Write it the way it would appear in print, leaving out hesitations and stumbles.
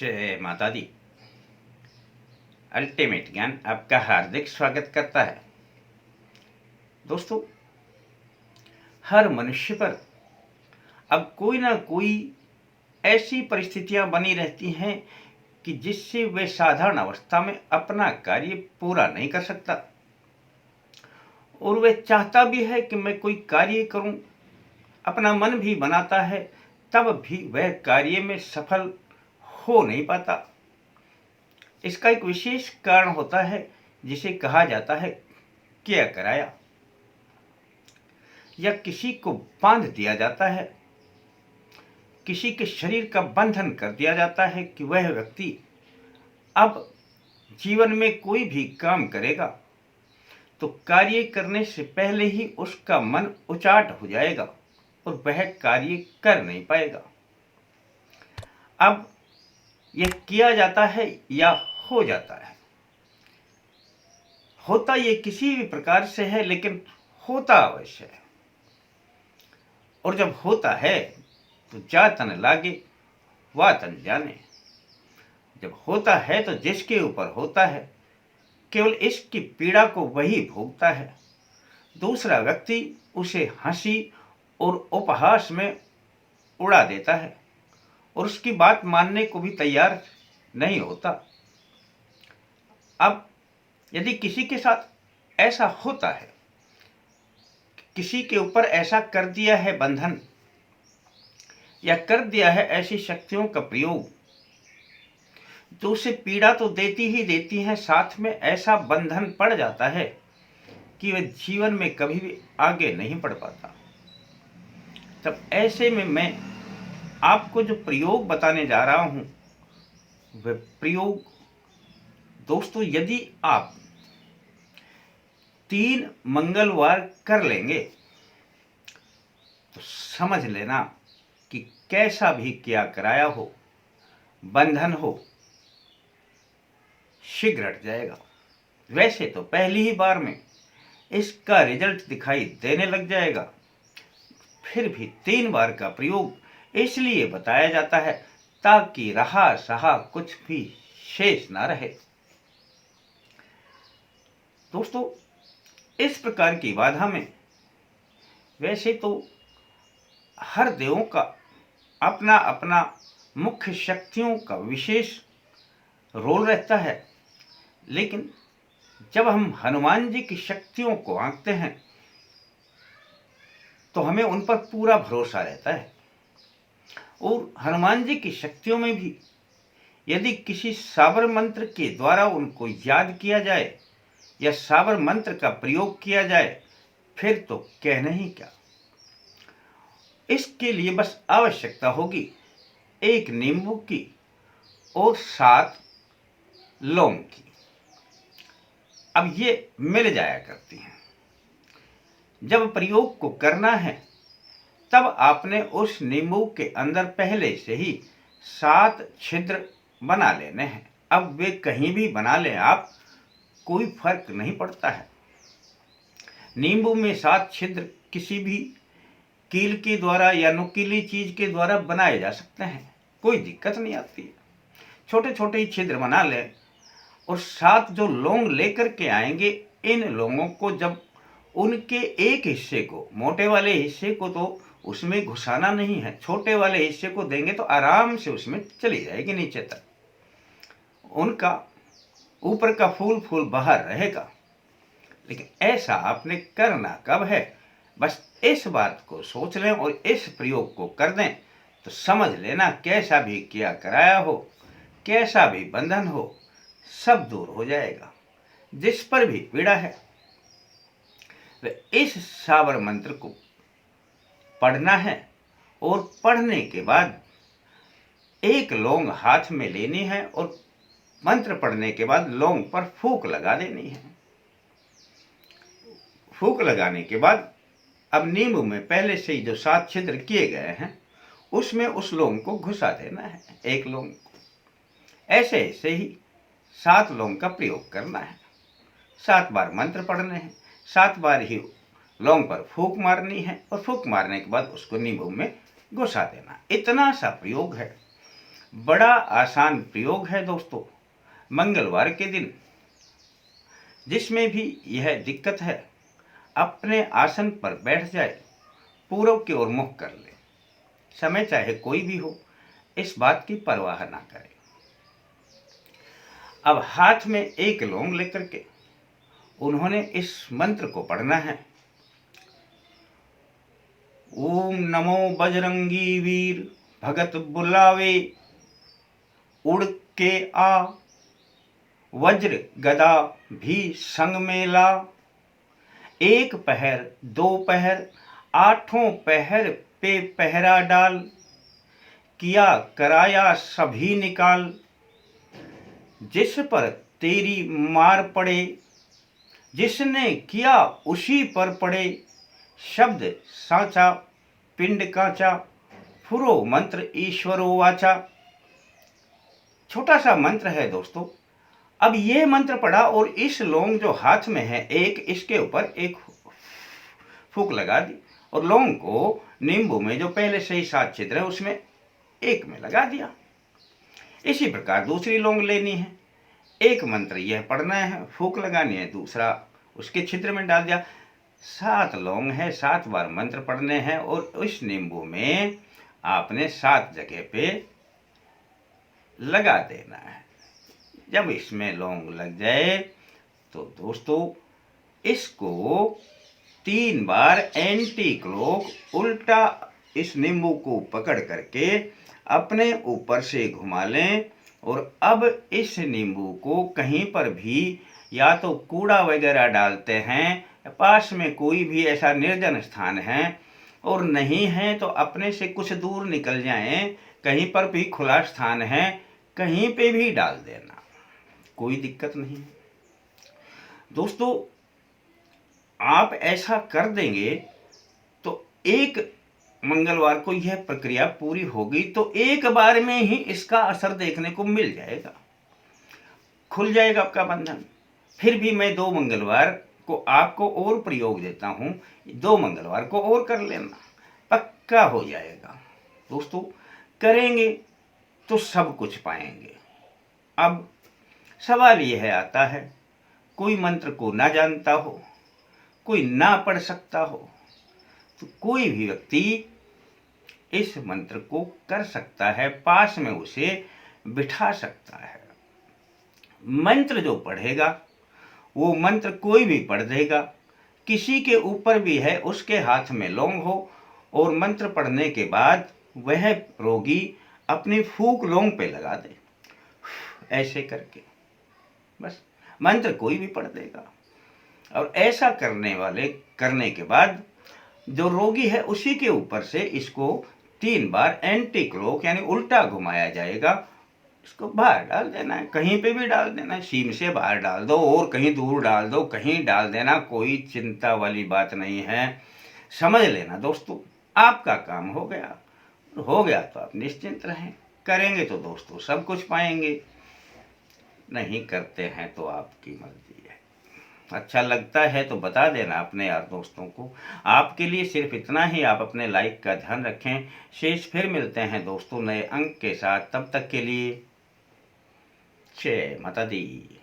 जय माता दी। अल्टीमेट ज्ञान आपका हार्दिक स्वागत करता है। दोस्तों, हर मनुष्य पर अब कोई ना कोई ऐसी परिस्थितियां बनी रहती हैं कि जिससे वे साधारण अवस्था में अपना कार्य पूरा नहीं कर सकता, और वे चाहता भी है कि मैं कोई कार्य करूं, अपना मन भी बनाता है, तब भी वह कार्य में सफल हो नहीं पाता। इसका एक विशेष कारण होता है जिसे कहा जाता है किया कराया, या किसी को बांध दिया जाता है, किसी के शरीर का बंधन कर दिया जाता है कि वह व्यक्ति अब जीवन में कोई भी काम करेगा तो कार्य करने से पहले ही उसका मन उचाट हो जाएगा और वह कार्य कर नहीं पाएगा। अब यह किया जाता है या हो जाता है, होता ये किसी भी प्रकार से है, लेकिन होता अवश्य है। और जब होता है तो जा तन लागे वा तन जाने। जब होता है तो जिसके ऊपर होता है केवल इसकी पीड़ा को वही भोगता है, दूसरा व्यक्ति उसे हंसी और उपहास में उड़ा देता है और उसकी बात मानने को भी तैयार नहीं होता। अब यदि किसी के साथ ऐसा होता है, किसी के ऊपर ऐसा कर दिया है बंधन, या कर दिया है ऐसी शक्तियों का प्रयोग, तो उसे पीड़ा तो देती ही देती है, साथ में ऐसा बंधन पड़ जाता है कि वह जीवन में कभी भी आगे नहीं बढ़ पाता। तब ऐसे में मैं आपको जो प्रयोग बताने जा रहा हूं, वह प्रयोग दोस्तों, यदि आप 3 मंगलवार कर लेंगे तो समझ लेना कि कैसा भी किया कराया हो, बंधन हो, शीघ्र हट जाएगा। वैसे तो पहली ही बार में इसका रिजल्ट दिखाई देने लग जाएगा, फिर भी 3 बार का प्रयोग इसलिए बताया जाता है ताकि रहा सहा कुछ भी शेष ना रहे। दोस्तों, इस प्रकार की बाधा में वैसे तो हर देवों का अपना अपना मुख्य शक्तियों का विशेष रोल रहता है, लेकिन जब हम हनुमान जी की शक्तियों को आंकते हैं तो हमें उन पर पूरा भरोसा रहता है। और हनुमान जी की शक्तियों में भी यदि किसी साबर मंत्र के द्वारा उनको याद किया जाए या साबर मंत्र का प्रयोग किया जाए, फिर तो कहना ही क्या। इसके लिए बस आवश्यकता होगी 1 नींबू की और 7 लौंग की। अब ये मिल जाया करती हैं। जब प्रयोग को करना है तब आपने उस नींबू के अंदर पहले से ही 7 छिद्र बना लेने हैं। अब वे कहीं भी बना लें आप, कोई फर्क नहीं पड़ता है। नींबू में 7 छिद्र किसी भी कील के द्वारा या नुकीली चीज के द्वारा बनाए जा सकते हैं, कोई दिक्कत नहीं आती है। छोटे छोटे ही छिद्र बना लें और 7 जो लौंग लेकर के आएंगे, इन लौंगों को जब उनके एक हिस्से को, मोटे वाले हिस्से को तो उसमें घुसाना नहीं है, छोटे वाले हिस्से को देंगे तो आराम से उसमें चली जाएगी नीचे तक। उनका ऊपर का फूल बाहर रहेगा। लेकिन ऐसा आपने करना कब है, बस इस बात को सोच लें और इस प्रयोग को कर दें तो समझ लेना कैसा भी किया कराया हो, कैसा भी बंधन हो, सब दूर हो जाएगा। जिस पर भी पीड़ा है इस साबर मंत्र को पढ़ना है और पढ़ने के बाद 1 लौंग हाथ में लेनी है और मंत्र पढ़ने के बाद लौंग पर फूंक लगा देनी है। फूंक लगाने के बाद अब नींबू में पहले से ही जो 7 छिद्र किए गए हैं उसमें उस लौंग को घुसा देना है, 1 लौंग को। ऐसे ऐसे ही 7 लौंग का प्रयोग करना है। 7 बार मंत्र पढ़ने हैं, 7 बार ही लौंग पर फूंक मारनी है और फूंक मारने के बाद उसको नींबू में घुसा देना। इतना सा प्रयोग है। बड़ा आसान प्रयोग है दोस्तों। मंगलवार के दिन जिसमें भी यह दिक्कत है, अपने आसन पर बैठ जाए, पूर्व की ओर मुख कर ले। समय चाहे कोई भी हो, इस बात की परवाह ना करे। अब हाथ में एक लौंग लेकर के उन्होंने इस मंत्र को पढ़ना है। ओम नमो बजरंगी वीर, भगत बुलावे, उड़ के आ, वज्र गदा भी संग में ला। एक पहर दो पहर, आठों पहर पे पहरा डाल, किया कराया सभी निकाल। जिस पर तेरी मार पड़े, जिसने किया उसी पर पड़े। शब्द साचा पिंड काचा, फुरो मंत्र ईश्वरो वाचा। छोटा सा मंत्र है दोस्तों। अब ये मंत्र पढ़ा और इस लौंग जो हाथ में है एक, इसके ऊपर एक फूंक लगा दी और लौंग को नींबू में जो पहले से ही 7 छिद्र है उसमें एक में लगा दिया। इसी प्रकार दूसरी लौंग लेनी है, एक मंत्र यह पढ़ना है, फूंक लगानी है, दूसरा उसके छिद्र में डाल दिया। 7 लौंग है, 7 बार मंत्र पढ़ने हैं और इस नींबू में आपने 7 जगह पे लगा देना है। जब इसमें लौंग लग जाए तो दोस्तों इसको 3 बार एंटी क्लॉक उल्टा इस नींबू को पकड़ करके अपने ऊपर से घुमा लें। और अब इस नींबू को कहीं पर भी या तो कूड़ा वगैरह डालते हैं, पास में कोई भी ऐसा निर्जन स्थान है और नहीं है तो अपने से कुछ दूर निकल जाएं, कहीं पर भी खुला स्थान है कहीं पे भी डाल देना, कोई दिक्कत नहीं। दोस्तों आप ऐसा कर देंगे तो एक मंगलवार को यह प्रक्रिया पूरी होगी तो एक बार में ही इसका असर देखने को मिल जाएगा, खुल जाएगा आपका बंधन। फिर भी मैं 2 मंगलवार को आपको और प्रयोग देता हूं, 2 मंगलवार को और कर लेना, पक्का हो जाएगा। दोस्तों करेंगे तो सब कुछ पाएंगे। अब सवाल यह आता है, कोई मंत्र को ना जानता हो, कोई ना पढ़ सकता हो, तो कोई भी व्यक्ति इस मंत्र को कर सकता है, पास में उसे बिठा सकता है। मंत्र जो पढ़ेगा वो मंत्र कोई भी पढ़ देगा, किसी के ऊपर भी है उसके हाथ में लौंग हो और मंत्र पढ़ने के बाद वह रोगी अपनी फूंक लौंग पे लगा दे, ऐसे करके बस मंत्र कोई भी पढ़ देगा। और ऐसा करने के बाद जो रोगी है उसी के ऊपर से इसको 3 बार एंटी क्लॉक यानी उल्टा घुमाया जाएगा, इसको बाहर डाल देना है, कहीं पे भी डाल देना है, सीम से बाहर डाल दो और कहीं दूर डाल दो, कहीं डाल देना, कोई चिंता वाली बात नहीं है। समझ लेना दोस्तों, आपका काम हो गया तो आप निश्चिंत रहें। करेंगे तो दोस्तों सब कुछ पाएंगे, नहीं करते हैं तो आपकी मर्जी है। अच्छा लगता है तो बता देना अपने यार दोस्तों को। आपके लिए सिर्फ इतना ही, आप अपने लाइक का ध्यान रखें। शेष फिर मिलते हैं दोस्तों नए अंक के साथ, तब तक के लिए जय माता दी।